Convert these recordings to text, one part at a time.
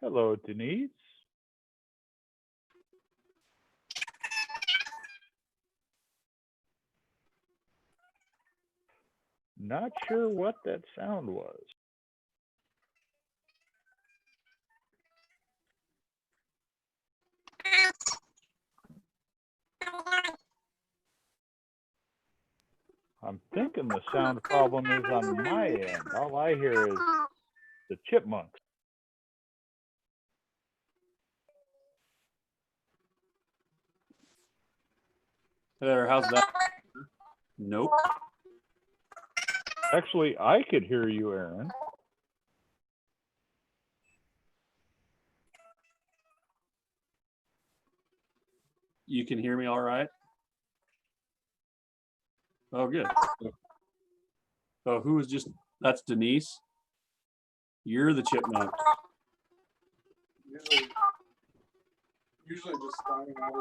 Hello, Denise. Not sure what that sound was. I'm thinking the sound problem is on my end. All I hear is the chipmunks. There, how's that? Nope. Actually, I could hear you, Aaron. You can hear me all right? Oh, good. Oh, who was just, that's Denise? You're the chipmunk. Usually just starting out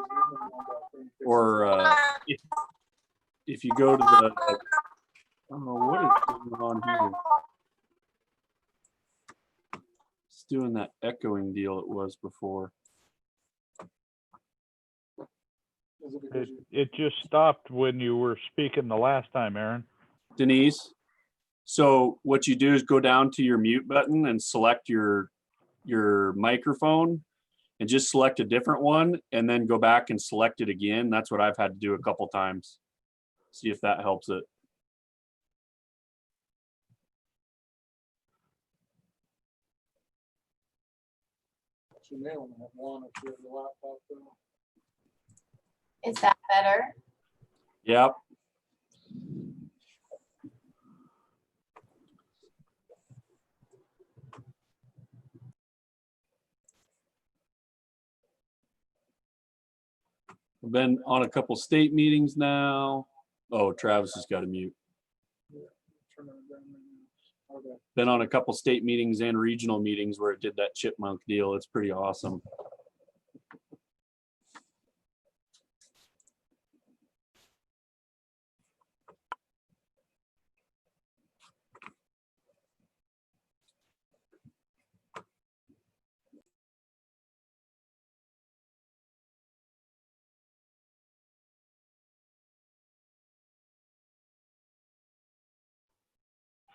as Or if you go to the, oh, what is going on here? It's doing that echoing deal it was before. It just stopped when you were speaking the last time, Aaron. Denise, so what you do is go down to your mute button and select your microphone and just select a different one and then go back and select it again. That's what I've had to do a couple times. See if that helps it. Is that better? Yep. We've been on a couple state meetings now. Oh, Travis has got to mute. Been on a couple state meetings and regional meetings where it did that chipmunk deal. It's pretty awesome.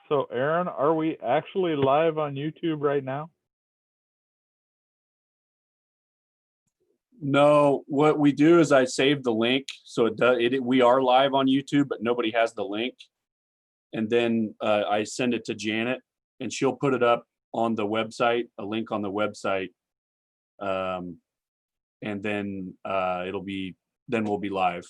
So, Aaron, are we actually live on YouTube right now? No, what we do is I save the link. So we are live on YouTube, but nobody has the link. And then I send it to Janet and she'll put it up on the website, a link on the website. And then we'll be live.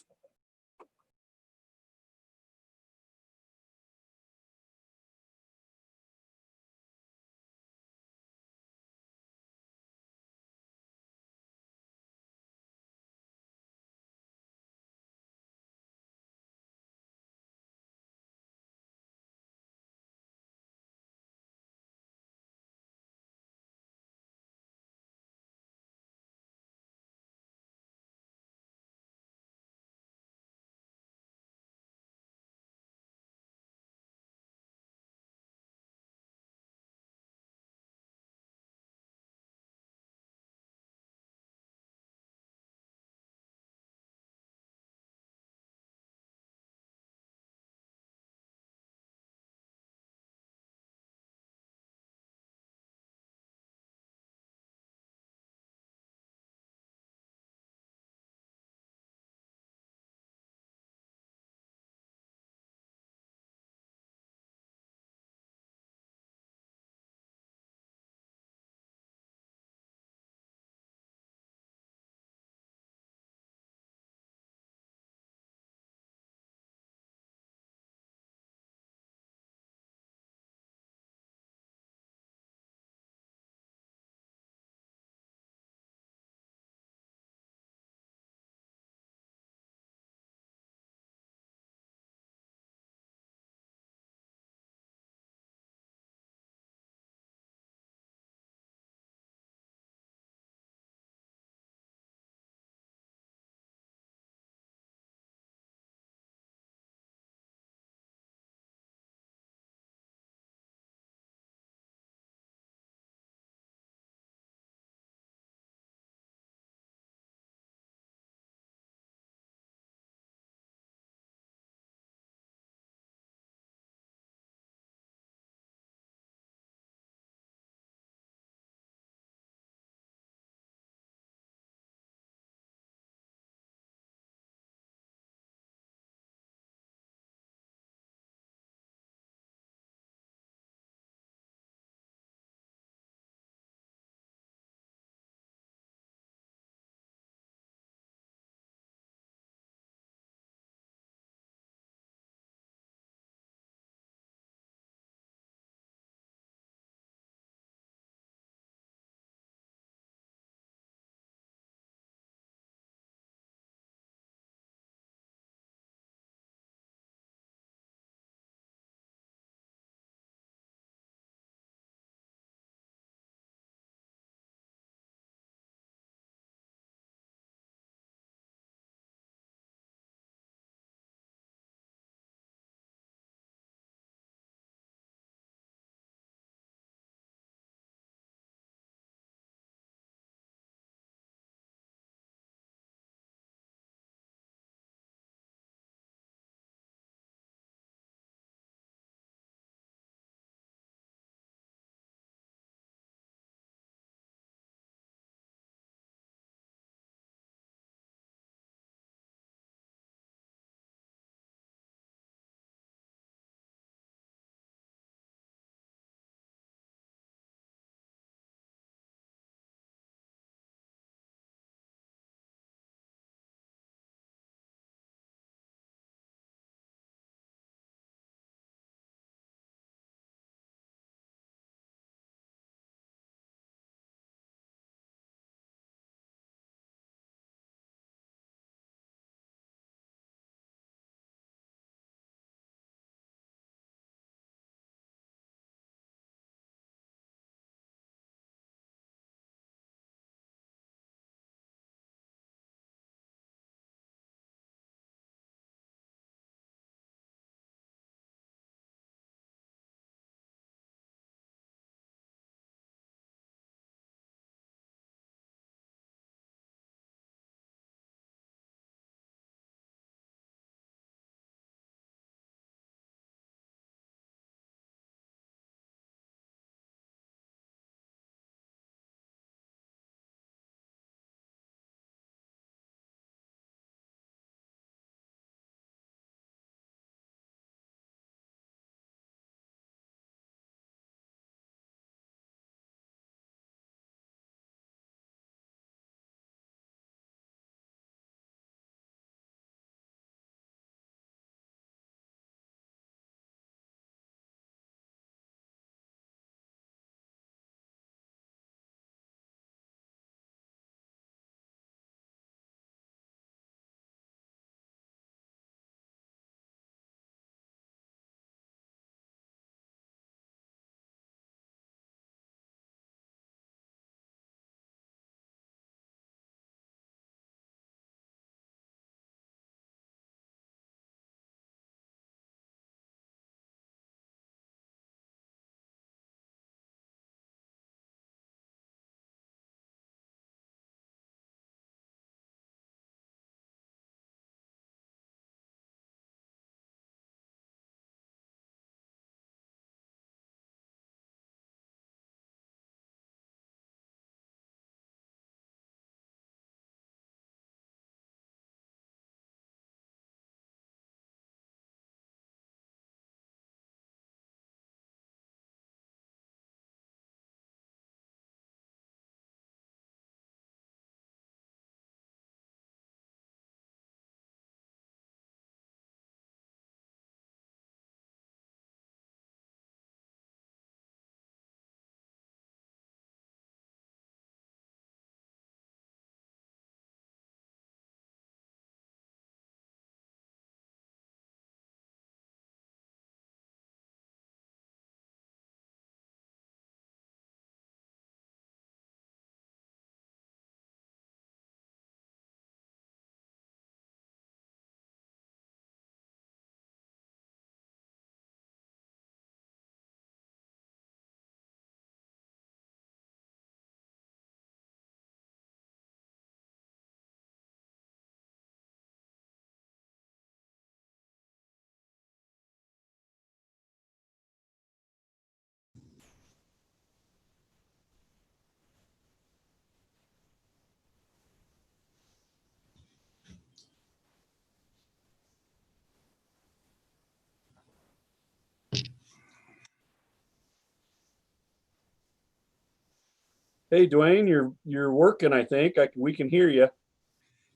Hey, Dwayne, you're working, I think. We can hear you.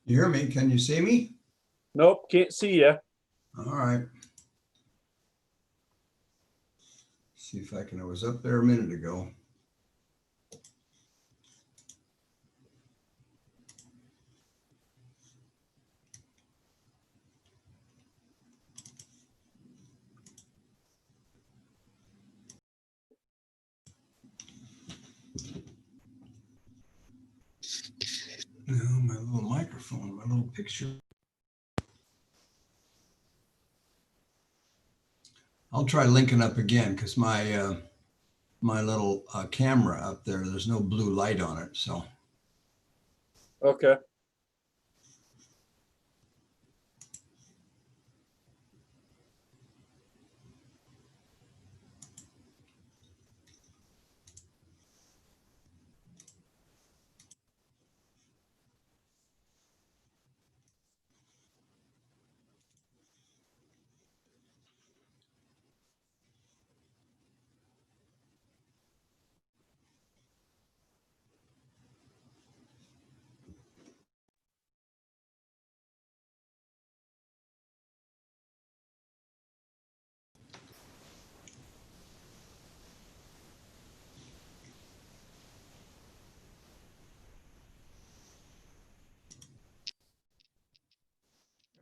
You hear me? Can you see me? Nope, can't see you. All right. See if I can. I was up there a minute ago. No, my little microphone, my little picture. I'll try linking up again because my my little camera up there, there's no blue light on it. So Okay.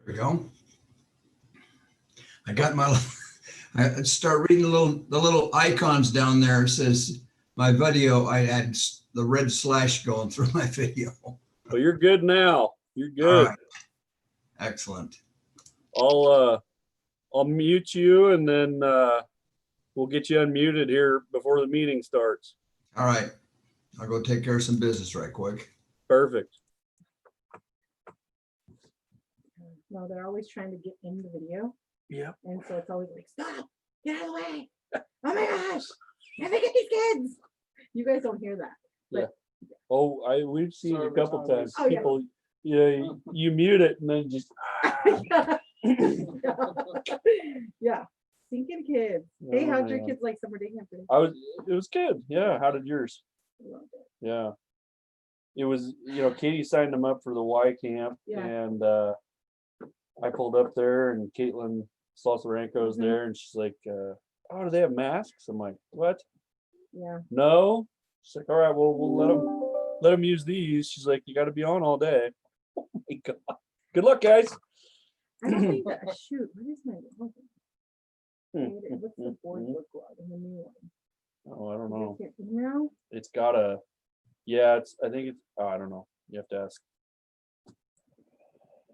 there we go. I got my. I start reading the little icons down there. It says my video. I had the red slash going through my video. Well, you're good now. You're All good. right. Excellent. I'll mute you and then we'll get you unmuted here before the meeting starts. All right. I'll go take care of some business right quick. Perfect. No, they're always trying to get in the video. Yeah. And so it's always like, stop, get out of the way. Oh my gosh, can they get these kids? You guys don't hear that. Oh, we've seen it a couple times. Oh, yeah. People, yeah, you mute it and then just. Yeah, stinking kids. Hey, Oh, how'd your man. kids like summer day camp today? It was good. Yeah. How did yours? Loved it. Yeah. It was, Katie signed them up for the Y camp Yeah. and I pulled up there and Caitlin Salsarenko's Mhm. there and she's like, oh, do they have masks? I'm like, what? Yeah. No. She's like, all right, well, we'll let them use these. She's like, you got to be on all day. Oh my God. Good luck, guys. I don't think that, shoot, what is my, what's the board book log in the new one? Oh, I don't know. Is it your email? It's got a, yeah, I think it's, I don't know. You have to ask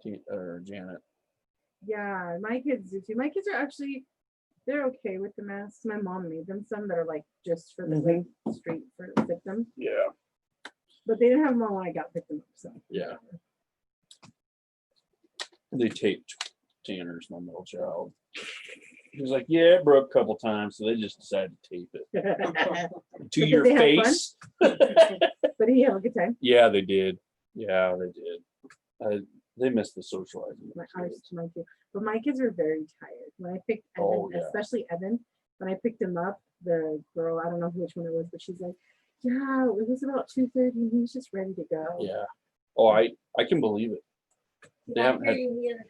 Janet. Yeah, my kids do too. My kids are actually, they're okay with the masks. My mom made them some that are like just for the like straight for victims, Yeah. but they didn't have them on when I got picked them up. So Yeah. They taped Tanner's, my middle child. He was like, yeah, it broke a couple times, so they just decided to tape it to did your they have face. but did he have a good time? Yeah, they did. Yeah, they did. They missed the socializing. My kids. But my kids are very tired. When I picked Evan, Oh, yeah. especially Evan, when I picked him up, the girl, I don't know which one it was, but she's like, yeah, it was about 2:30 and he was just ready to go. Yeah. Oh, I can believe it. They haven't had,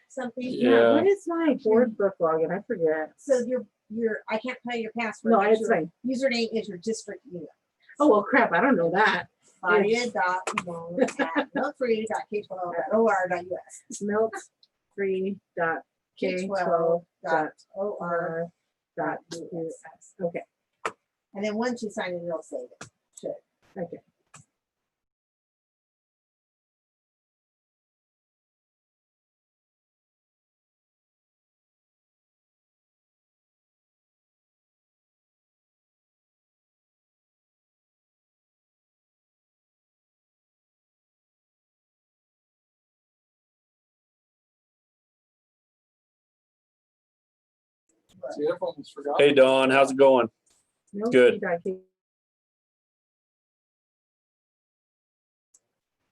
Something. Yeah. What is my board book login? I forget. So your I can't tell you your password. No, but it's your fine. username is your district unit. Oh well, crap! I don't know that. Milk3.k12.or.us. Milk3.k12.or.us. Okay. And then once you sign in, it'll save it. Should. Okay. See, I almost forgot. hey, Dawn, how's it going? Good.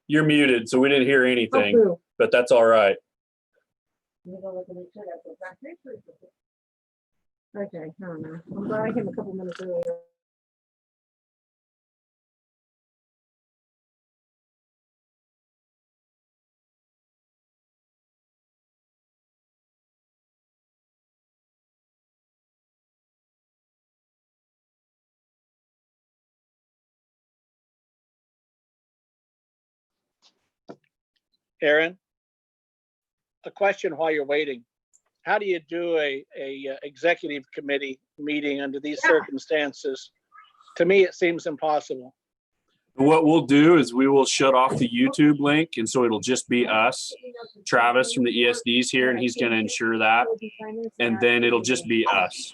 You're muted, so we didn't hear anything, Oh, but that's all right. okay, I don't know. I'm glad I came a couple minutes earlier. Aaron, a question while you're waiting. How do you do a executive committee meeting under these circumstances? To me, it seems impossible. What we'll do is we will shut off the YouTube link, and so it'll just be us. Travis from the ESD's here, and he's going to ensure that. And then it'll just be us.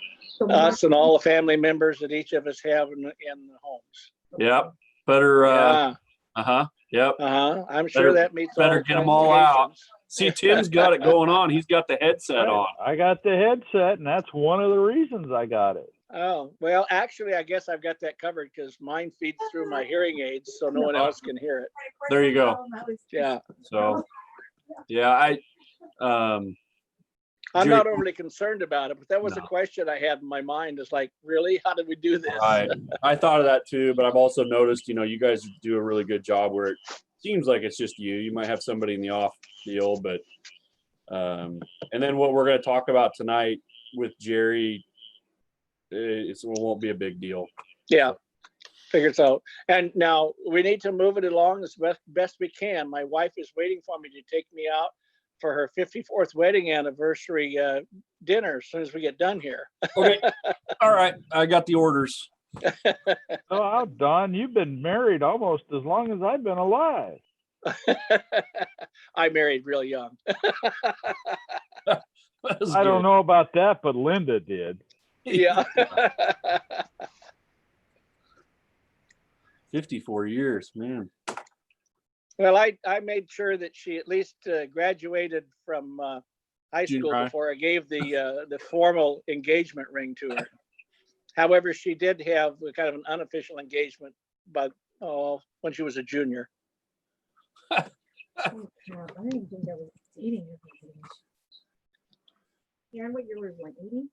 Us and all the family members that each of us have in the homes. Yep. Better. Yeah. Yep. I'm sure that meets all Better the get them all out. qualifications. See, Tim's got it going on. He's got the headset on. I got the headset, and that's one of the reasons I got it. Oh, well, actually, I guess I've got that covered because mine feeds through my hearing aids, so no one else can hear it. There you go. Yeah. So, yeah, I'm Jerry- not overly concerned about it, but that was a question I had in my mind. Is like, really, how did we do this? Right. I thought of that too, but I've also noticed, you guys do a really good job where it seems like it's just you. You might have somebody in the off field, but and then what we're going to talk about tonight with Jerry, it won't be a big deal. Yeah, figure it out. And now we need to move it along as best we can. My wife is waiting for me to take me out for her 54th wedding anniversary dinner as soon as we get done here. Okay. All right. I got the orders. Oh, Don, you've been married almost as long as I've been alive. I married real young. I don't know about that, but Linda did. Yeah. 54 years, man. Well, I made sure that she at least graduated from high Junior school high. before I gave the formal engagement ring to her. However, she did have kind of an unofficial engagement, but when she was a junior. Oh, crap. I didn't think I was dating her. Yeah, what year was 180?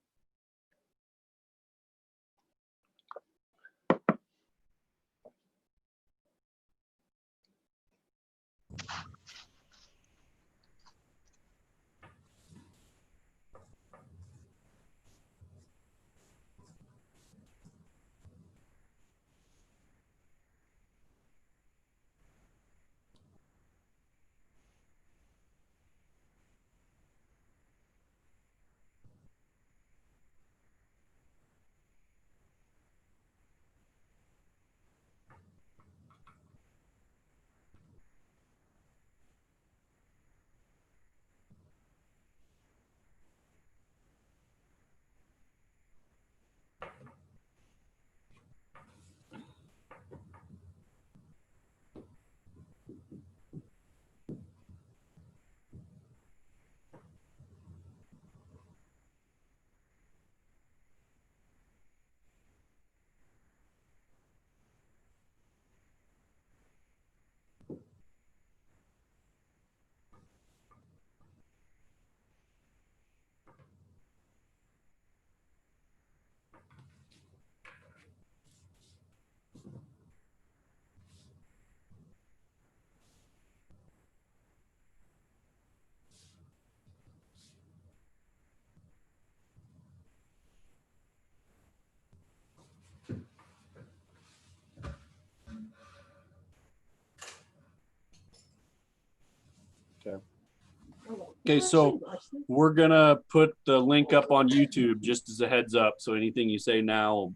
Okay, so we're gonna put the link up on YouTube just as a heads up. So anything you say now will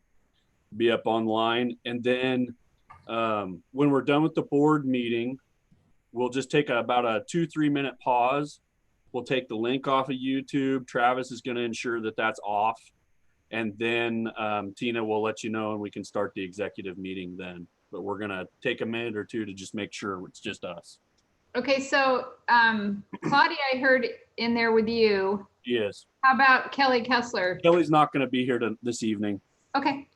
be up online. And then when we're done with the board meeting, we'll just take about a 2-3 minute pause. We'll take the link off of YouTube. Travis is gonna ensure that that's off. And then Tina will let you know and we can start the executive meeting then. But we're gonna take a minute or two to just make sure it's just us. Okay, so Claudia, I heard in there with you. Yes. How about Kelly Kessler? Kelly's not going to be here this evening. Okay.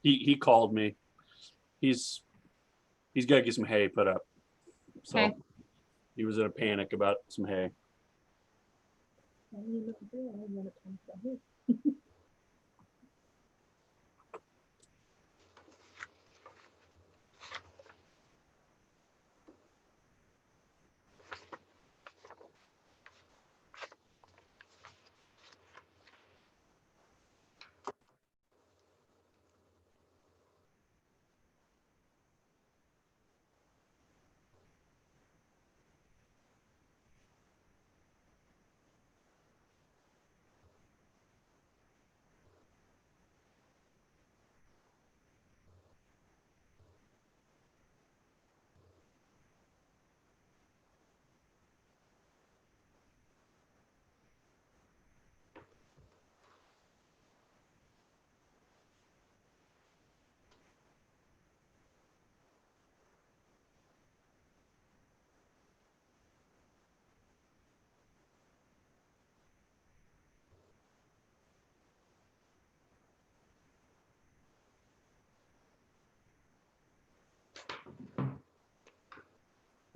He called me. He's got to get some hay put up. So Okay. he was in a panic about some hay.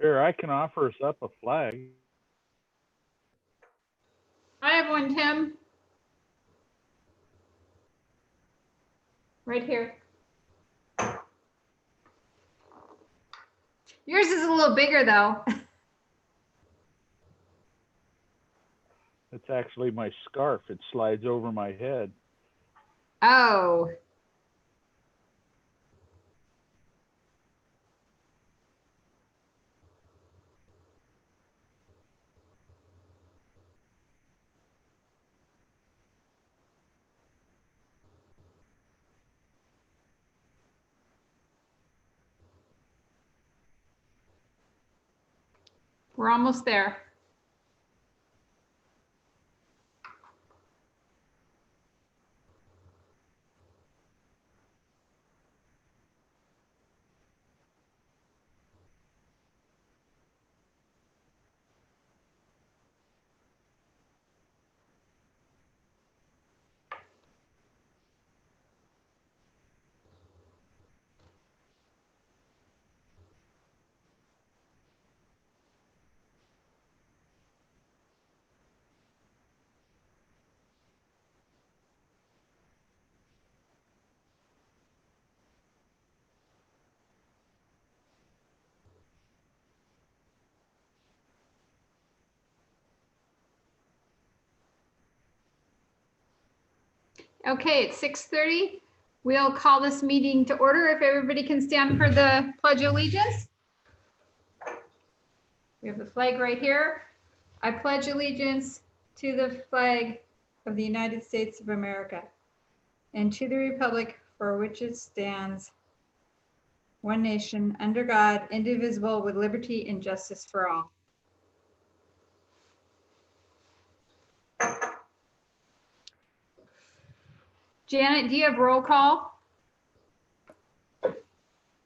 Here, I can offer us up a flag. I have one, Tim. Right here. Yours is a little bigger though. It's actually my scarf. It slides over my head. Oh. We're almost there. Okay, it's 6:30. We'll call this meeting to order if everybody can stand for the Pledge of Allegiance. We have the flag right here. I pledge allegiance to the flag of the United States of America and to the republic for which it stands, one nation, under God, indivisible, with liberty and justice for all. Janet, do you have roll call?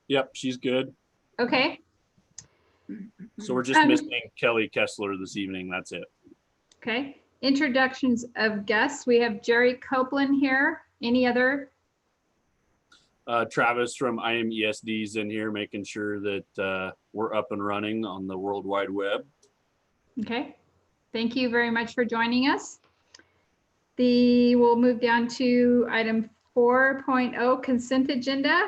Yep, she's good. Okay. So we're just missing Kelly Kessler this evening. That's it. Okay. Introductions of guests. We have Jerry Copeland here. Any other? Travis from IMESD is in here making sure that we're up and running on the World Wide Web. Okay. Thank you very much for joining us. We'll move down to item 4.0 consent agenda.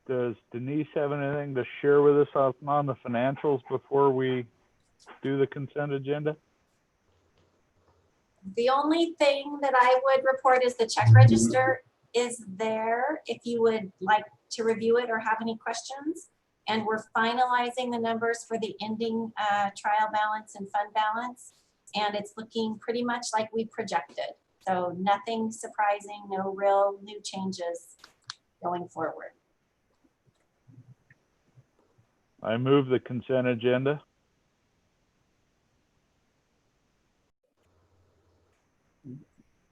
Does Denise have anything to share with us on the financials before we do the consent agenda? The only thing that I would report is the check register is there if you would like to review it or have any questions. And we're finalizing the numbers for the ending trial balance and fund balance. And it's looking pretty much like we projected. So nothing surprising, no real new changes going forward. I move the consent agenda.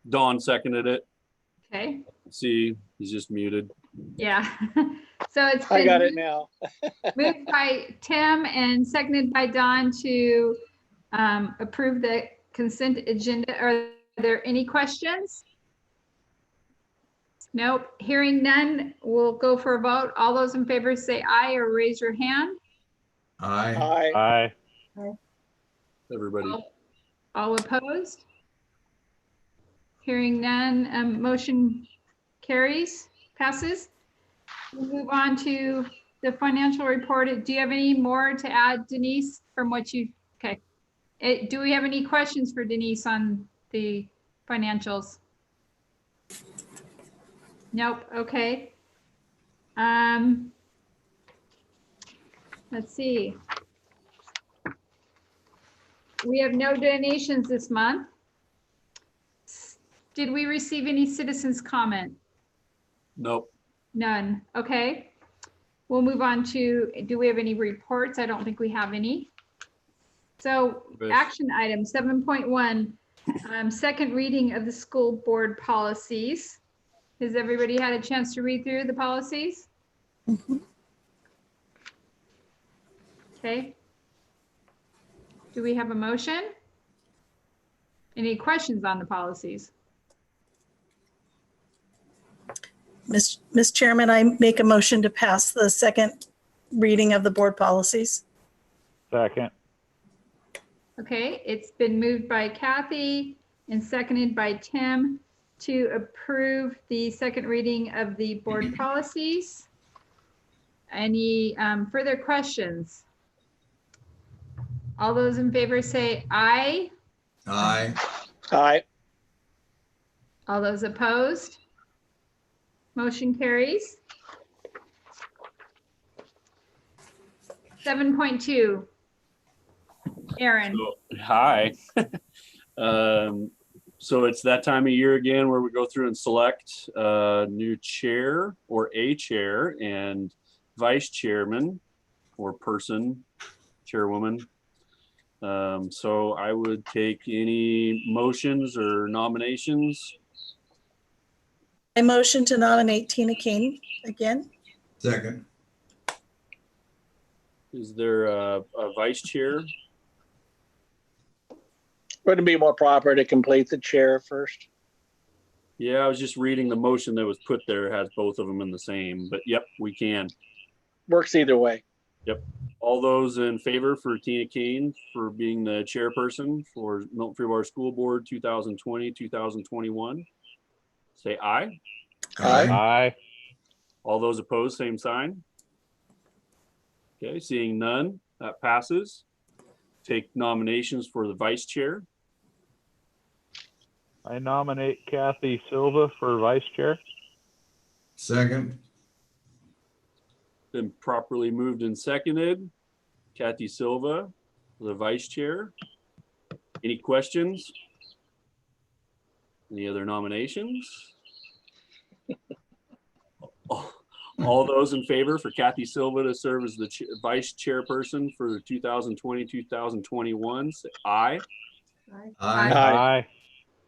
Dawn seconded it. Okay. See, he's just muted. Yeah. So it's I been got it now. moved by Tim and seconded by Don to approve the consent agenda. Are there any questions? Nope. Hearing none, we'll go for a vote. All those in favor say aye or raise your hand. Aye. Aye. Aye. Everybody. All opposed? Hearing none, motion carries, passes. We'll move on to the financial report. Do you have any more to add, Denise, from what you, okay. Do we have any questions for Denise on the financials? Nope, okay. Let's see. We have no donations this month. Did we receive any citizens' comment? Nope. None, okay. We'll move on to, do we have any reports? I don't think we have any. So Yes. action item 7.1, second reading of the school board policies. Has everybody had a chance to read through the policies? Okay. Do we have a motion? Any questions on the policies? Ms. Chairman, I make a motion to pass the second reading of the board policies. Second. Okay, it's been moved by Kathy and seconded by Tim to approve the second reading of the board policies. Any further questions? All those in favor say aye. Aye. Aye. All those opposed? Motion carries. 7.2. Aaron. So, hi. So it's that time of year again where we go through and select a new chair or a chair and vice chairman or person, chairwoman. So I would take any motions or nominations. I motion to nominate Tina King again. Second. Is there a vice chair? Wouldn't it be more proper to complete the chair first? Yeah, I was just reading the motion that was put there. It has both of them in the same, but yep, we can. Works either way. All those in favor for Tina Kane for being the chairperson for Milton Free Bar School Board 2020, 2021, say aye. Aye. Aye. All those opposed, same sign. Okay, seeing none, that passes. Take nominations for the vice chair. I nominate Kathy Silva for vice chair. Second. Been properly moved and seconded. Kathy Silva for the vice chair. Any questions? Any other nominations? All those in favor for Kathy Silva to serve as the vice chairperson for the 2020-2021, say aye. Aye. Aye.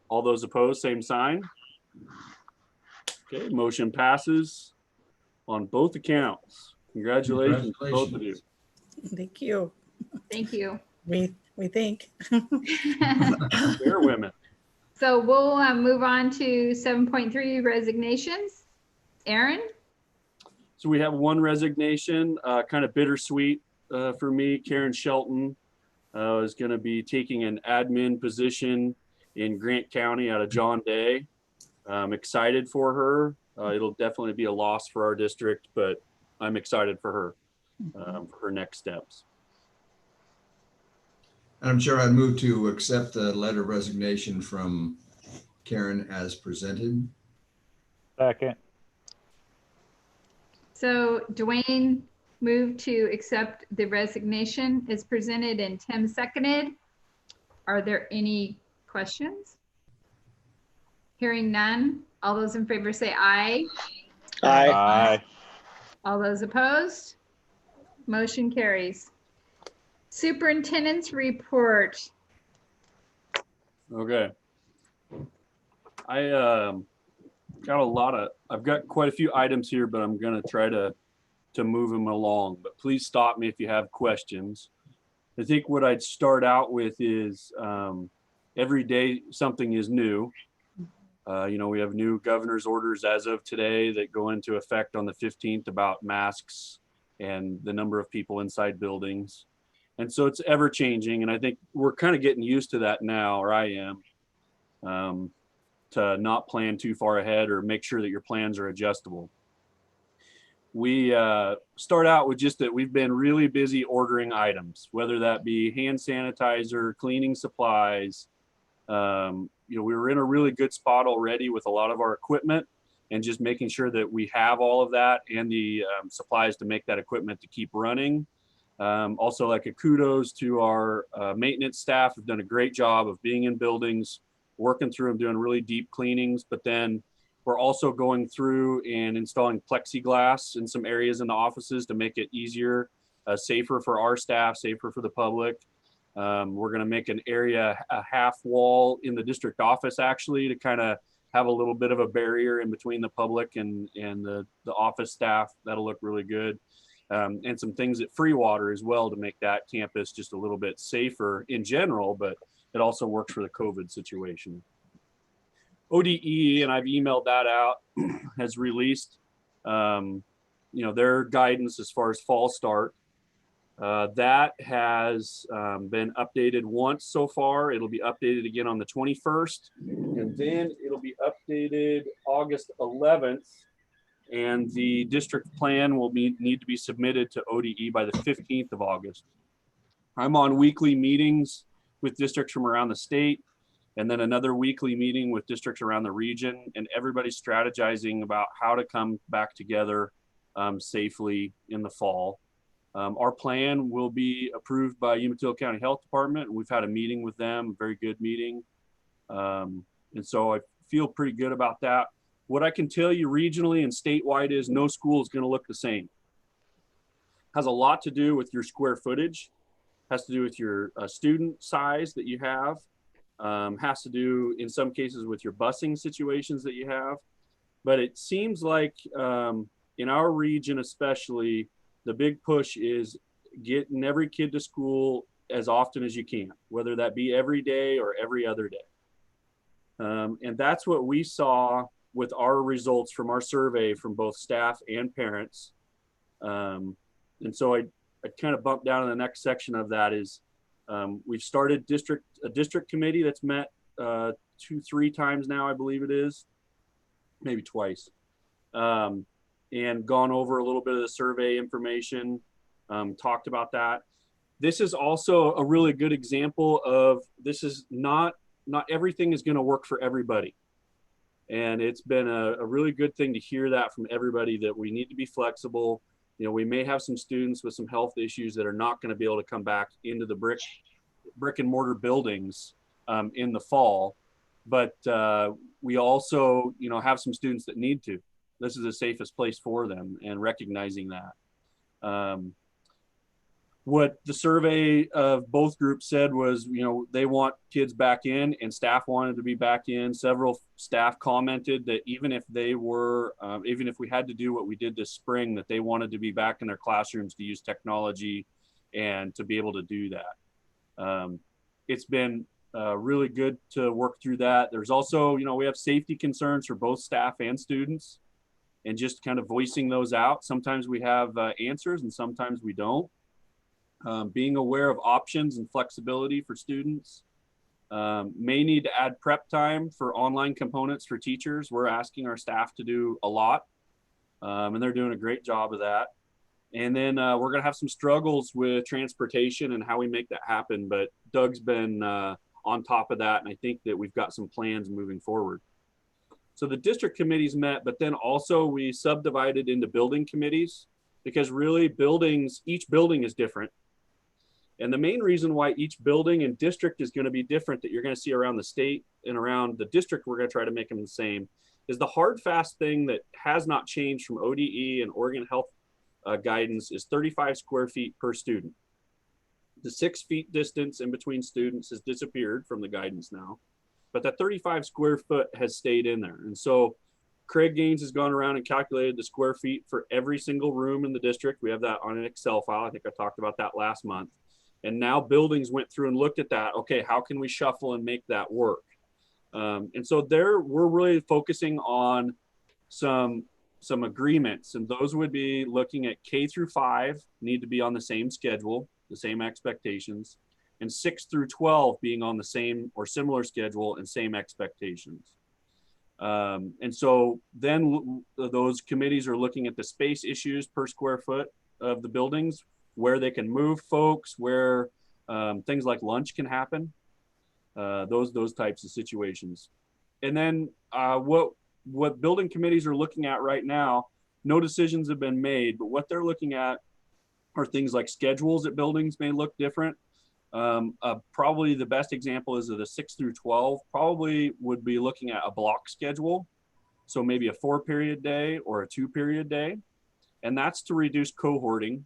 All those opposed, same sign. Okay, motion passes on both accounts. Congratulations, to both of you. Thank you. Thank you. We think. Fair women. So we'll move on to 7.3 resignations. Aaron? So we have one resignation, kind of bittersweet for me. Karen Shelton is going to be taking an admin position in Grant County out of John Day. I'm excited for her. It'll definitely be a loss for our district, but I'm excited for her next steps. I'm sure I'd move to accept the letter of resignation from Karen as presented. Second. So Dwayne moved to accept the resignation as presented and Tim seconded. Are there any questions? Hearing none, all those in favor say aye. Aye. Aye. All those opposed? Motion carries. Superintendent's report. Okay. I've got quite a few items here, but I'm going to try to move them along, but please stop me if you have questions. I think what I'd start out with is every day something is new. We have new governor's orders as of today that go into effect on the 15th about masks and the number of people inside buildings. And so it's ever changing. And I think we're kind of getting used to that now, or I am, to not plan too far ahead or make sure that your plans are adjustable. We start out with just that we've been really busy ordering items, whether that be hand sanitizer, cleaning supplies. We were in a really good spot already with a lot of our equipment and just making sure that we have all of that and the supplies to make that equipment to keep running. Also, like a kudos to our maintenance staff who've done a great job of being in buildings, working through them, doing really deep cleanings, but then we're also going through and installing plexiglass in some areas in the offices to make it easier, safer for our staff, safer for the public. We're going to make an area, a half wall in the district office actually to kind of have a little bit of a barrier in between the public and the office staff. That'll look really good. And some things at Freewater as well to make that campus just a little bit safer in general, but it also works for the COVID situation. ODE, and I've emailed that out, has released, their guidance as far as fall start. That has been updated once so far. It'll be updated again on the 21st, and then it'll be updated August 11th. And the district plan will need to be submitted to ODE by the 15th of August. I'm on weekly meetings with districts from around the state, and then another weekly meeting with districts around the region, and everybody's strategizing about how to come back together safely in the fall. Our plan will be approved by Umatilla County Health Department. We've had a meeting with them, a very good meeting. And so I feel pretty good about that. What I can tell you regionally and statewide is no school is going to look the same. Has a lot to do with your square footage, has to do with your student size that you have, has to do in some cases with your busing situations that you have. But it seems like in our region especially, the big push is getting every kid to school as often as you can, whether that be every day or every other day. And that's what we saw with our results from our survey from both staff and parents. And so I kind of bumped down to the next section of that is we've started a district committee that's met 2-3 times now, I believe it is, maybe twice, and gone over a little bit of the survey information, talked about that. This is also a really good example of this is not everything is going to work for everybody. And it's been a really good thing to hear that from everybody, that we need to be flexible. We may have some students with some health issues that are not going to be able to come back into the brick and mortar buildings in the fall, but we also have some students that need to. This is the safest place for them, and recognizing that. What the survey of both groups said was, they want kids back in, and staff wanted to be back in. Several staff commented that even if we had to do what we did this spring, that they wanted to be back in their classrooms to use technology and to be able to do that. It's been really good to work through that. There's also, we have safety concerns for both staff and students, and just kind of voicing those out. Sometimes we have answers and sometimes we don't. Being aware of options and flexibility for students. May need to add prep time for online components for teachers. We're asking our staff to do a lot, and they're doing a great job of that. And then we're gonna have some struggles with transportation and how we make that happen, but Doug's been on top of that, and I think that we've got some plans moving forward. So the district committees met, but then also we subdivided into building committees, because really each building is different. And the main reason why each building and district is going to be different, that you're going to see around the state and around the district, we're going to try to make them the same, is the hard, fast thing that has not changed from ODE and Oregon Health guidance is 35 square feet per student. The 6 feet distance in between students has disappeared from the guidance now, but that 35 square foot has stayed in there. And so Craig Gaines has gone around and calculated the square feet for every single room in the district. We have that on an Excel file. I think I talked about that last month. And now buildings went through and looked at that. Okay, how can we shuffle and make that work? And so we're really focusing on some agreements, and those would be looking at K through 5 need to be on the same schedule, the same expectations, and 6 through 12 being on the same or similar schedule and same expectations. And so then those committees are looking at the space issues per square foot of the buildings, where they can move folks, where things like lunch can happen, those types of situations. And then what building committees are looking at right now, no decisions have been made, but what they're looking at are things like schedules at buildings may look different. Probably the best example is of the 6 through 12, probably would be looking at a block schedule. So maybe a 4-period day or a 2-period day. And that's to reduce cohorting,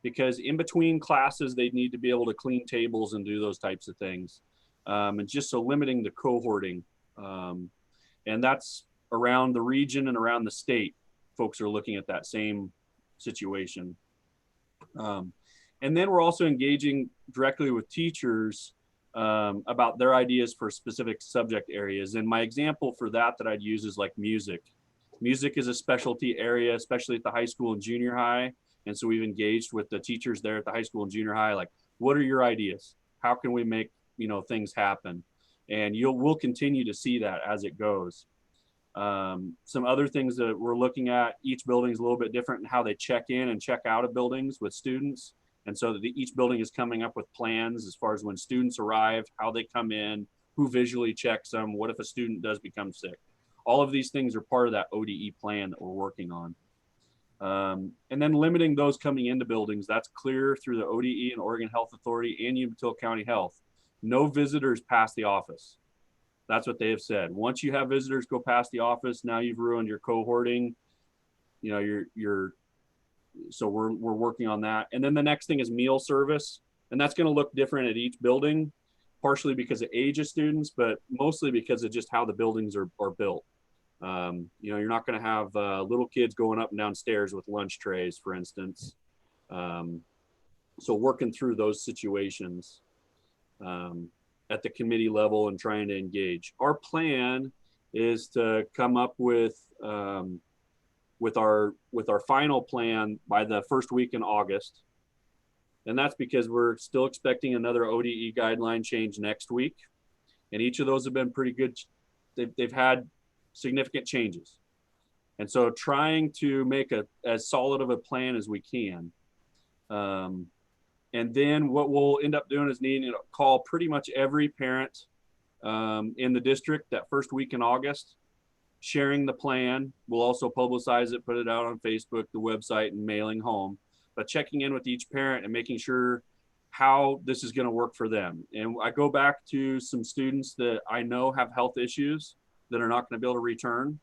because in between classes, they need to be able to clean tables and do those types of things. And just so limiting the cohorting. And that's around the region and around the state. Folks are looking at that same situation. And then we're also engaging directly with teachers about their ideas for specific subject areas. And my example for that I'd use is like music. Music is a specialty area, especially at the high school and junior high. And so we've engaged with the teachers there at the high school and junior high, like, what are your ideas? How can we make, things happen? And we'll continue to see that as it goes. Some other things that we're looking at, each building is a little bit different in how they check in and check out of buildings with students. And so that each building is coming up with plans as far as when students arrive, how they come in, who visually checks them, what if a student does become sick. All of these things are part of that ODE plan that we're working on. And then limiting those coming into buildings, that's clear through the ODE and Oregon Health Authority and Umatilla County Health. No visitors past the office. That's what they have said. Once you have visitors go past the office, now you've ruined your cohorting. So we're working on that. And then the next thing is meal service. And that's going to look different at each building, partially because of age of students, but mostly because of just how the buildings are built. You're not going to have little kids going up and down stairs with lunch trays, for instance. So working through those situations at the committee level and trying to engage. Our plan is to come up with our final plan by the first week in August. And that's because we're still expecting another ODE guideline change next week. And each of those have been pretty good. They've had significant changes. And so trying to make as solid of a plan as we can. And then what we'll end up doing is needing to call pretty much every parent in the district that first week in August, sharing the plan. We'll also publicize it, put it out on Facebook, the website, and mailing home, but checking in with each parent and making sure how this is going to work for them. And I go back to some students that I know have health issues that are not going to be able to return.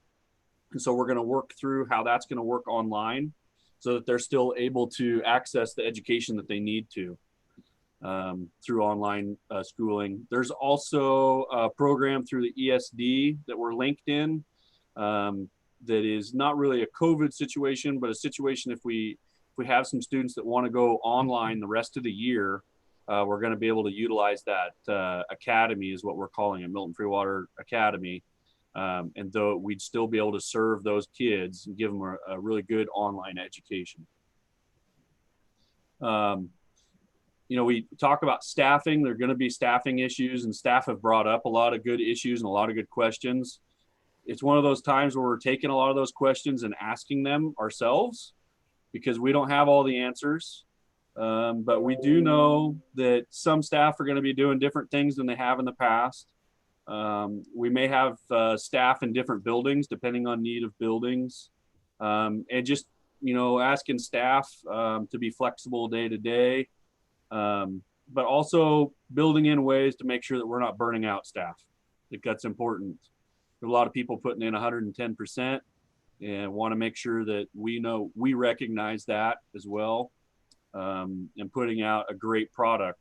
And so we're going to work through how that's going to work online so that they're still able to access the education that they need to through online schooling. There's also a program through the ESD that we're linked in that is not really a COVID situation, but a situation if we have some students that want to go online the rest of the year, we're going to be able to utilize that academy is what we're calling it, Milton Freewater Academy. And though we'd still be able to serve those kids and give them a really good online education. We talk about staffing. There are going to be staffing issues, and staff have brought up a lot of good issues and a lot of good questions. It's one of those times where we're taking a lot of those questions and asking them ourselves because we don't have all the answers. But we do know that some staff are going to be doing different things than they have in the past. We may have staff in different buildings depending on need of buildings, and just asking staff to be flexible day to day, but also building in ways to make sure that we're not burning out staff. I think that's important. There's a lot of people putting in 110% and want to make sure that we recognize that as well, and putting out a great product.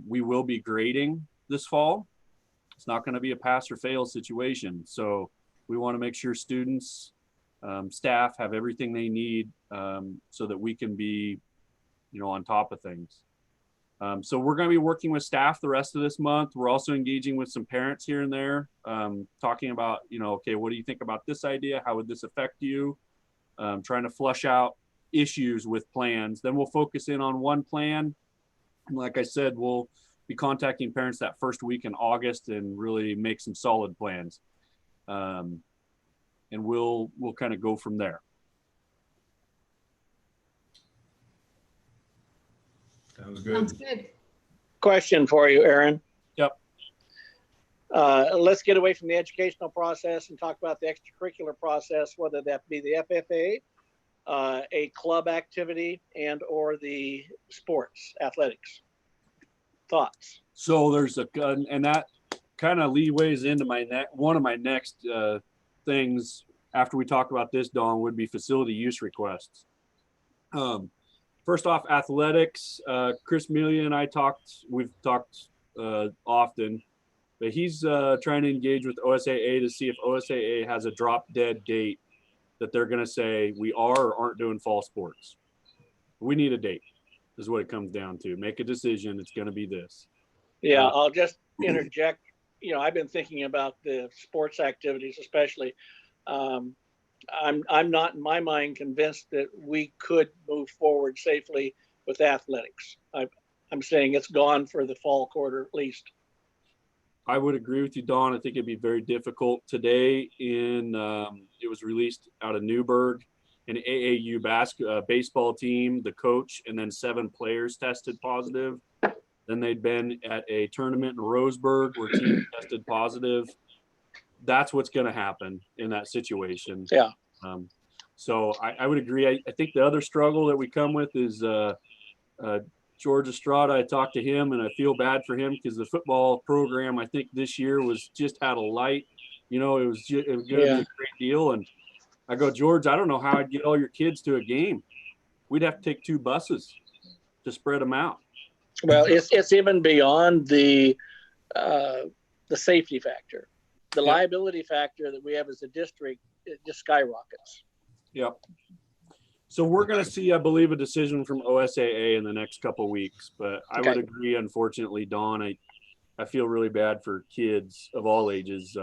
We will be grading this fall. It's not going to be a pass or fail situation. So we want to make sure students, staff have everything they need so that we can be, on top of things. So we're going to be working with staff the rest of this month. We're also engaging with some parents here and there, talking about, okay, what do you think about this idea? How would this affect you? Trying to flush out issues with plans. Then we'll focus in on one plan. And like I said, we'll be contacting parents that first week in August and really make some solid plans. And we'll kind of go from there. Sounds good. Sounds good. Question for you, Aaron. Yep. Let's get away from the educational process and talk about the extracurricular process, whether that be the FFA, a club activity, and or the sports, athletics. Thoughts? So there's and that kind of leeways into one of my next things after we talk about this, Dawn, would be facility use requests. First off, athletics. Chris Melia and I we've talked often, but he's trying to engage with OSAA to see if OSAA has a drop dead date that they're going to say we are or aren't doing fall sports. We need a date is what it comes down to. Make a decision. It's going to be this. Yeah, I'll just interject. I've been thinking about the sports activities, especially. I'm not in my mind convinced that we could move forward safely with athletics. I'm saying it's gone for the fall quarter at least. I would agree with you, Don. I think it'd be very difficult. Today it was released out of Newburgh, an AAU baseball team, the coach, and then 7 players tested positive. Then they'd been at a tournament in Roseburg where team tested positive. That's what's going to happen in that situation. Yeah. So I would agree. I think the other struggle that we come with is George Estrada. I talked to him and I feel bad for him because the football program, I think this year was just had a light, it was going to be a great deal. And I go, George, I don't know how I'd get all your kids to a game. We'd have to take 2 buses to spread them out. Well, it's even beyond the safety factor. The liability factor that we have as a district, it just skyrockets. Yep. So we're going to see, I believe, a decision from OSAA in the next couple of weeks. But I would agree, unfortunately, Dawn, I feel really bad for kids of all ages.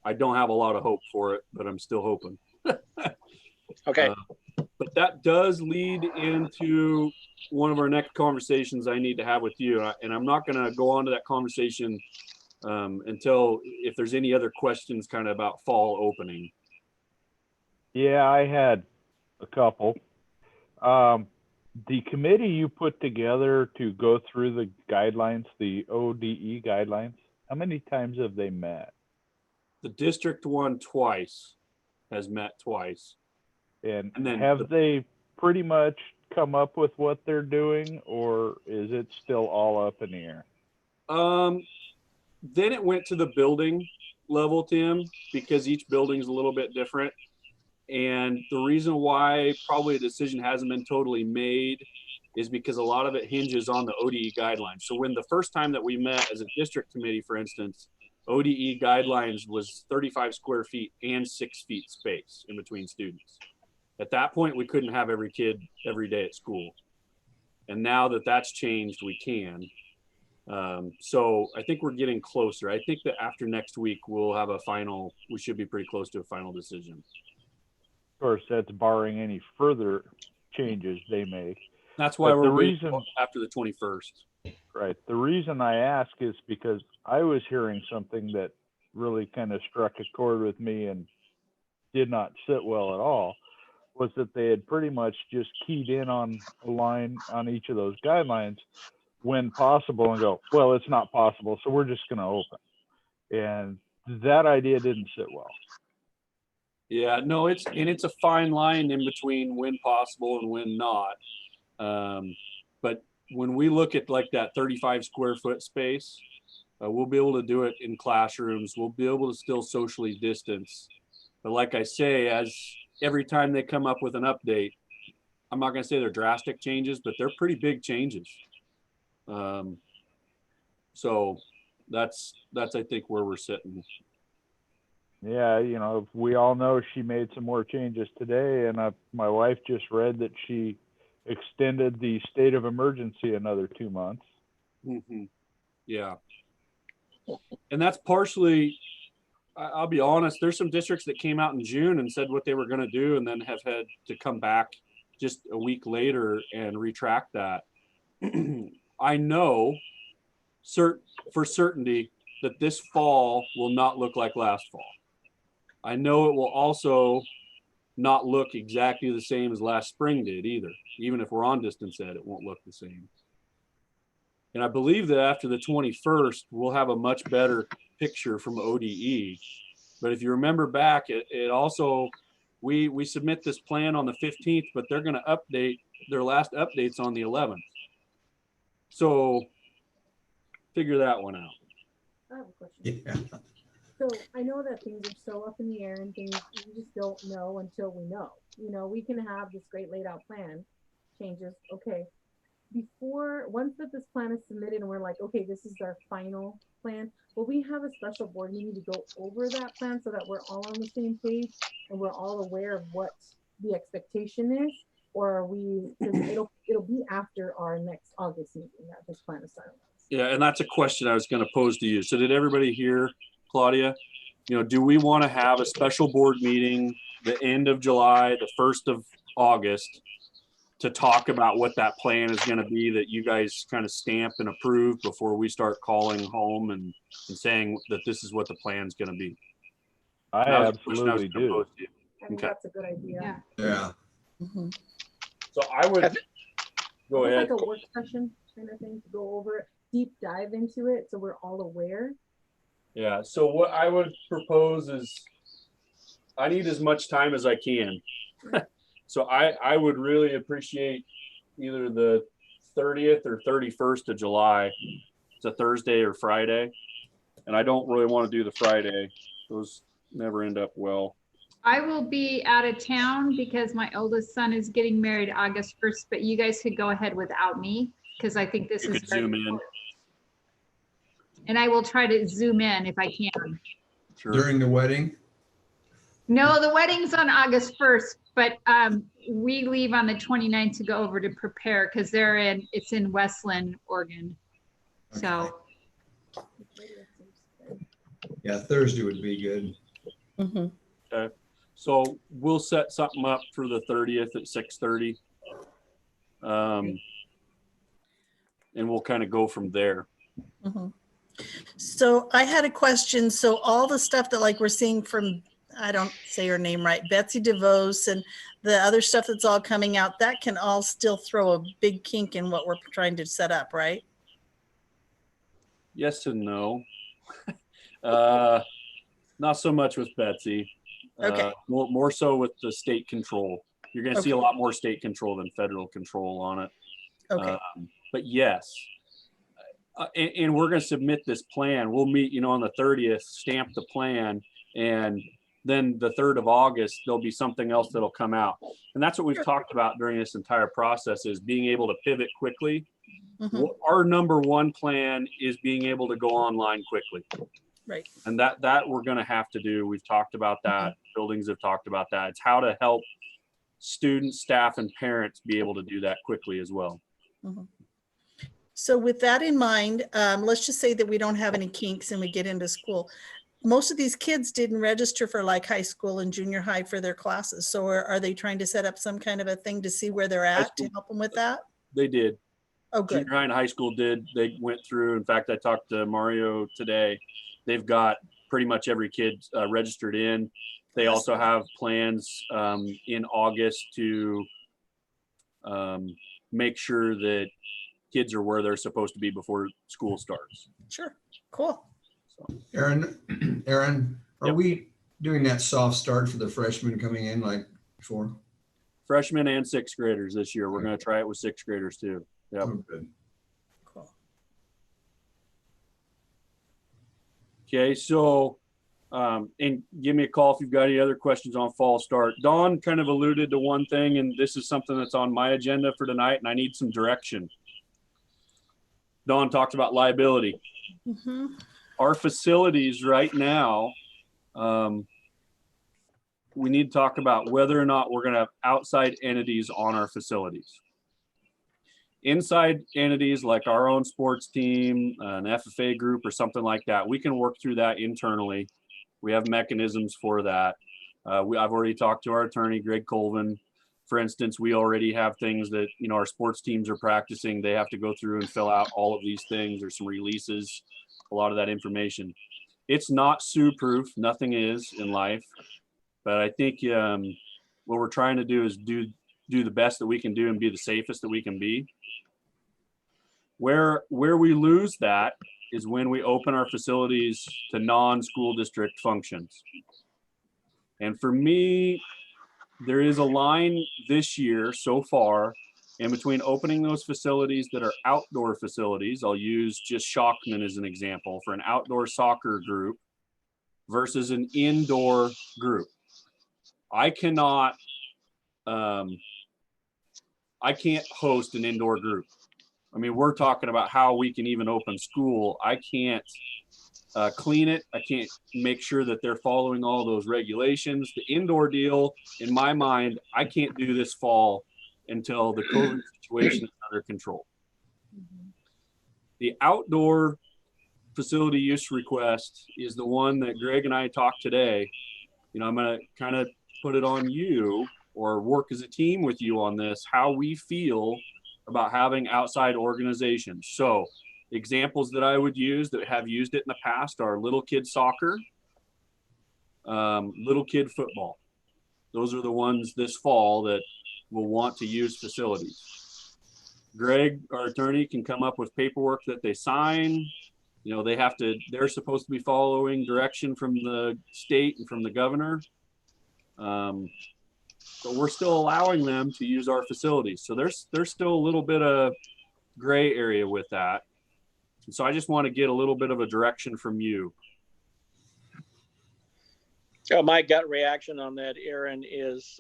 I don't have a lot of hope for it, but I'm still hoping. Okay. But that does lead into one of our next conversations I need to have with you. And I'm not going to go on to that conversation until if there's any other questions kind of about fall opening. Yeah, I had a couple. The committee you put together to go through the guidelines, the ODE guidelines, how many times have they met? The district one twice, has met twice. And then have they pretty much come up with what they're doing, or is it still all up in the air? Then it went to the building level, Tim, because each building's a little bit different. And the reason why probably a decision hasn't been totally made is because a lot of it hinges on the ODE guidelines. So when the first time that we met as a district committee, for instance, ODE guidelines was 35 square feet and 6 feet space in between students. At that point, we couldn't have every kid every day at school. And now that that's changed, we can. So I think we're getting closer. I think that after next week, we should be pretty close to a final decision. Of course, that's barring any further changes they make. That's why we're waiting after the 21st. Right. The reason I ask is because I was hearing something that really kind of struck a chord with me and did not sit well at all, was that they had pretty much just keyed in on a line on each of those guidelines when possible and go, well, it's not possible, so we're just going to open. And that idea didn't sit well. Yeah, no, it's a fine line in between when possible and when not. But when we look at like that 35 square foot space, we'll be able to do it in classrooms. We'll be able to still socially distance. But like I say, as every time they come up with an update, I'm not going to say they're drastic changes, but they're pretty big changes. So that's I think where we're sitting. Yeah, we all know she made some more changes today, and my wife just read that she extended the state of emergency another 2 months. Mm-hmm. Yeah. And that's partially, I'll be honest, there's some districts that came out in June and said what they were going to do and then have had to come back just a week later and retract that. I know for certainty that this fall will not look like last fall. I know it will also not look exactly the same as last spring did either. Even if we're on distance ed, it won't look the same. And I believe that after the 21st, we'll have a much better picture from ODE. But if you remember back, it also, we submit this plan on the 15th, but they're going to update their last updates on the 11th. So figure that one out. I have a question. Yeah. So I know that things are so up in the air and things you just don't know until we know. We can have this great laid out plan, changes. Okay. Once that this plan is submitted and we're like, okay, this is our final plan, will we have a special board meeting to go over that plan so that we're all on the same page and we're all aware of what the expectation is? Or are we, because it'll be after our next August meeting that this plan is finalized. Yeah, and that's a question I was going to pose to you. So did everybody hear, Claudia? You know, do we want to have a special board meeting the end of July, the 1st of August, to talk about what that plan is going to be that you guys kind of stamp and approve before we start calling home and saying that this is what the plan's going to be? I That was the question I was absolutely gonna do. pose to you. I think Okay. that's a good idea. Yeah. Yeah. Mhm. So I would go Almost ahead. like a work session kind of thing to go over it, deep dive into it, so we're all aware. Yeah. So what I would propose is I need as much time as I can. So I would really appreciate either the 30th or 31st of July. It's a Thursday or Friday. And I don't really want to do the Friday. Those never end up well. I will be out of town because my oldest son is getting married August 1st, but you guys could go ahead without me because I think this You is could very zoom in. important. And I will try to zoom in if I can. Sure. During the wedding? No, the wedding's on August 1st, but we leave on the 29th to go over to prepare because it's in Westland, Oregon. So Yeah, Thursday would be good. Mhm. Okay. So we'll set something up for the 30th at 6:30. And we'll kind of go from there. Mhm. So I had a question. So all the stuff that like we're seeing from, I don't say her name right, Betsy DeVos and the other stuff that's all coming out, that can all still throw a big kink in what we're trying to set up, right? Yes and no. Not so much with Betsy. Okay. More so with the state control. You're going to see a Okay. lot more state control than federal control on it. Okay. But yes, and we're going to submit this plan. We'll meet, on the 30th, stamp the plan, and then the 3rd of August, there'll be something else that'll come out. And that's what we've talked about during this entire process is being able to pivot quickly. Mhm. Our number one plan is being able to go online quickly. Right. And that we're going to have to do. We've talked about that. Buildings have talked about that. It's how to help students, staff, and parents be able to do that quickly as well. Mhm. So with that in mind, let's just say that we don't have any kinks and we get into school. Most of these kids didn't register for like high school and junior high for their classes. So are they trying to set up some kind of a thing to see where they're at to help them with that? They did. Oh, good. Junior high and high school did. They went through. In fact, I talked to Mario today. They've got pretty much every kid registered in. They also have plans in August to make sure that kids are where they're supposed to be before school starts. Sure. Cool. Aaron, are Yep. we doing that soft start for the freshmen coming in like before? Freshmen and 6th graders this year. We're going to try it with 6th graders too. Yep. Oh, good. Cool. Okay, so, and give me a call if you've got any other questions on fall start. Dawn kind of alluded to one thing, and this is something that's on my agenda for tonight, and I need some direction. Dawn talked about liability. Mhm. Our facilities right now, we need to talk about whether or not we're going to have outside entities on our facilities. Inside entities like our own sports team, an FFA group or something like that, we can work through that internally. We have mechanisms for that. I've already talked to our attorney, Greg Colvin. For instance, we already have things that, our sports teams are practicing. They have to go through and fill out all of these things. There's some releases, a lot of that information. It's not sue-proof. Nothing is in life. But I think what we're trying to do is do the best that we can do and be the safest that we can be. Where we lose that is when we open our facilities to non-school district functions. And for me, there is a line this year so far in between opening those facilities that are outdoor facilities. I'll use just Shockman as an example for an outdoor soccer group versus an indoor group. I can't host an indoor group. I mean, we're talking about how we can even open school. I can't clean it. I can't make sure that they're following all those regulations. The indoor deal, in my mind, I can't do this fall until the COVID situation is under control. The outdoor facility use request is the one that Greg and I talked today. You know, I'm going to kind of put it on you or work as a team with you on this, how we feel about having outside organizations. So examples that I would use that have used it in the past are little kid soccer, little kid football. Those are the ones this fall that will want to use facilities. Greg, our attorney, can come up with paperwork that they sign. You know, they're supposed to be following direction from the state and from the governor. But we're still allowing them to use our facilities. So there's still a little bit of gray area with that. And so I just want to get a little bit of a direction from you. My gut reaction on that, Aaron, is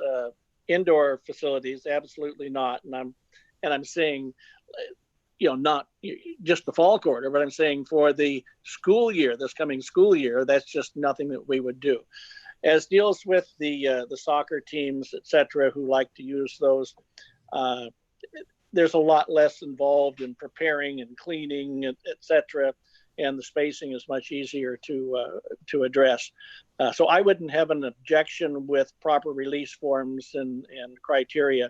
indoor facilities, absolutely not. And I'm saying, you know, not just the fall quarter, but I'm saying for the school year, this coming school year, that's just nothing that we would do. As deals with the soccer teams, et cetera, who like to use those, there's a lot less involved in preparing and cleaning, et cetera, and the spacing is much easier to address. So I wouldn't have an objection with proper release forms and criteria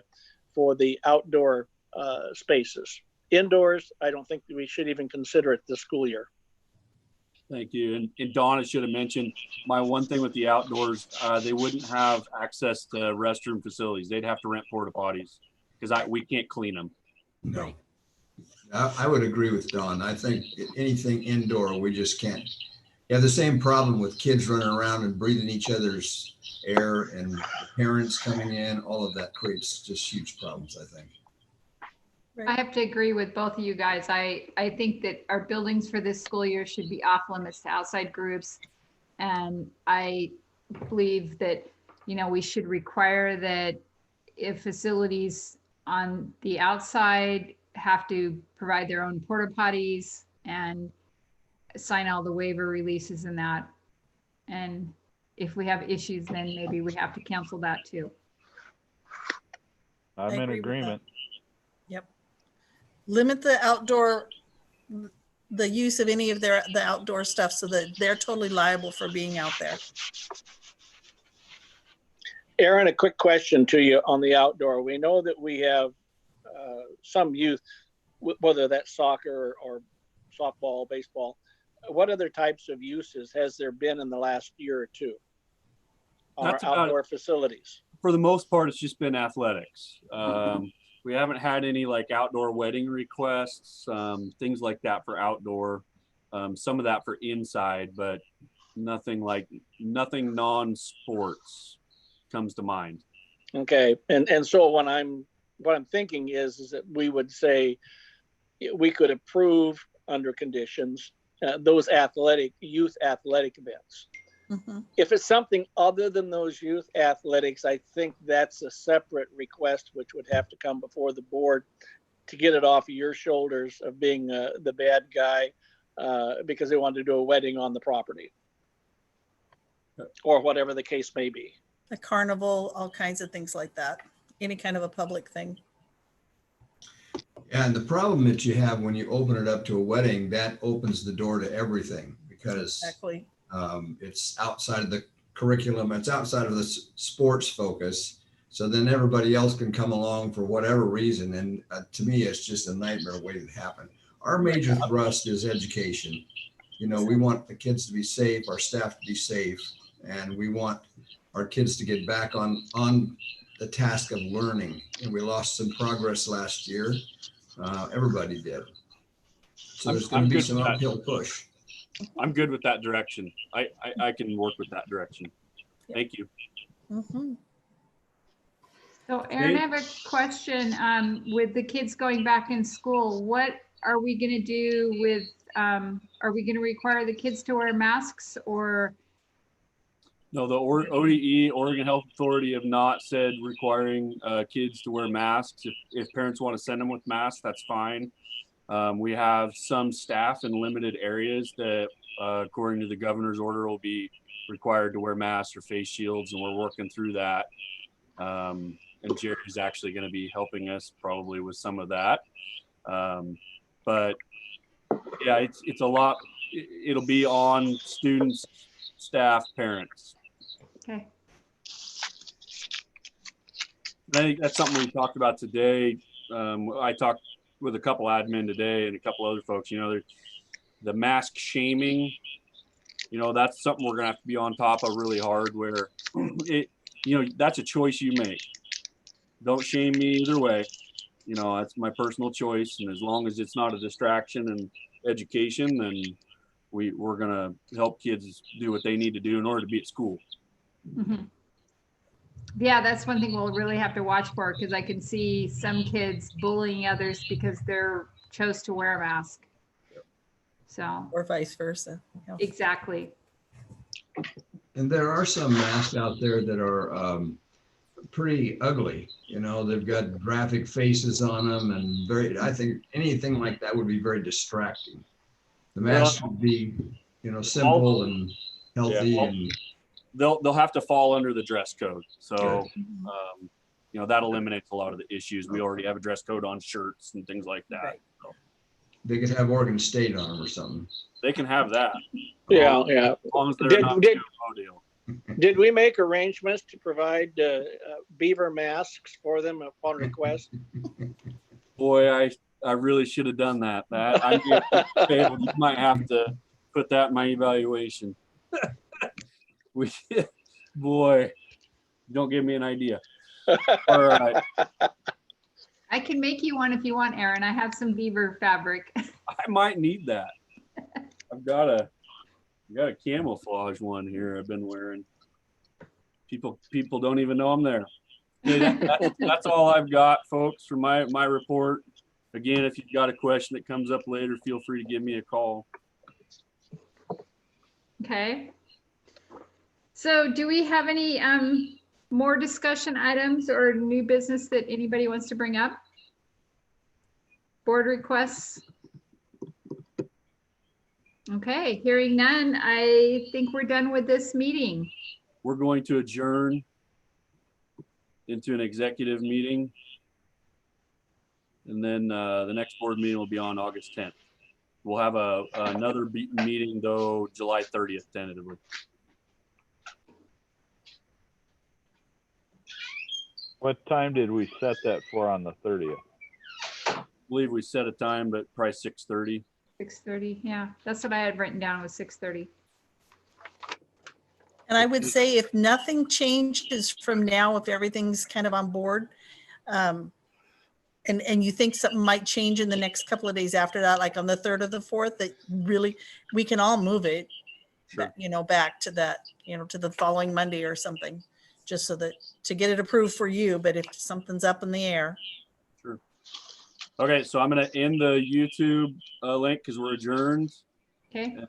for the outdoor spaces. Indoors, I don't think we should even consider it this school year. Thank you. And Dawn, I should have mentioned my one thing with the outdoors, they wouldn't have access to restroom facilities. They'd have to rent porta potties because we can't clean them. No, I would agree with Dawn. I think anything indoor, we just can't. You have the same problem with kids running around and breathing each other's air, and parents coming in. All of that creates just huge problems, I think. I have to agree with both of you guys. I think that our buildings for this school year should be off limits to outside groups. And I believe that, you know, we should require that if facilities on the outside have to provide their own porta potties and sign all the waiver releases and that. And if we have issues, then maybe we have to cancel that too. I'm in agreement. Yep. Limit the outdoor, the use of any of the outdoor stuff so that they're totally liable for being out there. Aaron, a quick question to you on the outdoor. We know that we have some youth, whether that's soccer or softball, baseball. What other types of uses has there been in the last year or two on our outdoor facilities? For the most part, it's just been athletics. We haven't had any like outdoor wedding requests, things like that for outdoor. Some of that for inside, but nothing non-sports comes to mind. Okay, and so what I'm thinking is that we would say we could approve under conditions those youth athletic events. Mm-hmm. If it's something other than those youth athletics, I think that's a separate request, which would have to come before the board to get it off of your shoulders of being the bad guy because they wanted to do a wedding on the property or whatever the case may be. A carnival, all kinds of things like that. Any kind of a public thing. And the problem that you have when you open it up to a wedding, that opens the door to everything because exactly. It's outside of the curriculum. It's outside of the sports focus. So then everybody else can come along for whatever reason. And to me, it's just a nightmare waiting to happen. Our major thrust is education. You know, we want the kids to be safe, our staff to be safe, and we want our kids to get back on the task of learning. And we lost some progress last year. Everybody did. So there's going to be some uphill push. I'm good with that direction. I can work with that direction. Yep. Thank you. Mm-hmm. So Aaron, I have a question. With the kids going back in school, what are we going to do with, are we going to require the kids to wear masks or? No, the ODE, Oregon Health Authority, have not said requiring kids to wear masks. If parents want to send them with masks, that's fine. We have some staff in limited areas that, according to the governor's order, will be required to wear masks or face shields, and we're working through that. And Jerry's actually going to be helping us probably with some of that. But Yeah, it's a lot. It'll be on students, staff, parents. Okay. I think that's something we talked about today. I talked with a couple admin today and a couple other folks, you know, the mask shaming, you know, that's something we're gonna have to be on top of really hard, where it, you know, that's a choice you make. Don't shame me either way. You know, that's my personal choice. And as long as it's not a distraction and education, then we're gonna help kids do what they need to do in order to be at school. Mhm. Yeah, that's one thing we'll really have to watch for, because I can see some kids bullying others because they're chose to wear a mask. So, Or vice versa. Yeah. exactly. And there are some masks out there that are pretty ugly. You know, they've got graphic faces on them, and I think anything like that would be very distracting. The mask should be, you know, simple and healthy. Yeah, well, and they'll have to fall under the dress code. So, Good. you know, that eliminates a lot of the issues. We already have a dress code on shirts and things like that. Right. So they could have Oregon State on them or something. they can have that. Yeah, yeah. As long as they're Did- not did- too rodeo. Did we make arrangements to provide beaver masks for them upon request? Boy, I really should have done that. You might have to put that in my evaluation. Boy, don't give me an idea. All right. I can make you one if you want, Aaron. I have some beaver fabric. I might need that. I've got a camouflage one here I've been wearing. People don't even know I'm there. Okay, that's all I've got, folks, for my report. Again, if you've got a question that comes up later, feel free to give me a call. Okay. So do we have any more discussion items or new business that anybody wants to bring up? Board requests? Okay, hearing none, I think we're done with this meeting. We're going to adjourn into an executive meeting. And then the next board meeting will be on August 10th. We'll have another meeting though, July 30th tentatively. What time did we set that for on the 30th? I believe we set a time, but probably 6:30. 6:30, yeah, that's what I had written down, was 6:30. And I would say if nothing changes from now, if everything's kind of on board, and you think something might change in the next couple of days after that, like on the 3rd or the 4th, that really, we can all move it, Sure. you know, back to that, you know, to the following Monday or something, just so that, to get it approved for you, but if something's up in the air. Sure. Okay, so I'm going to end the YouTube link because we're adjourned. Okay, And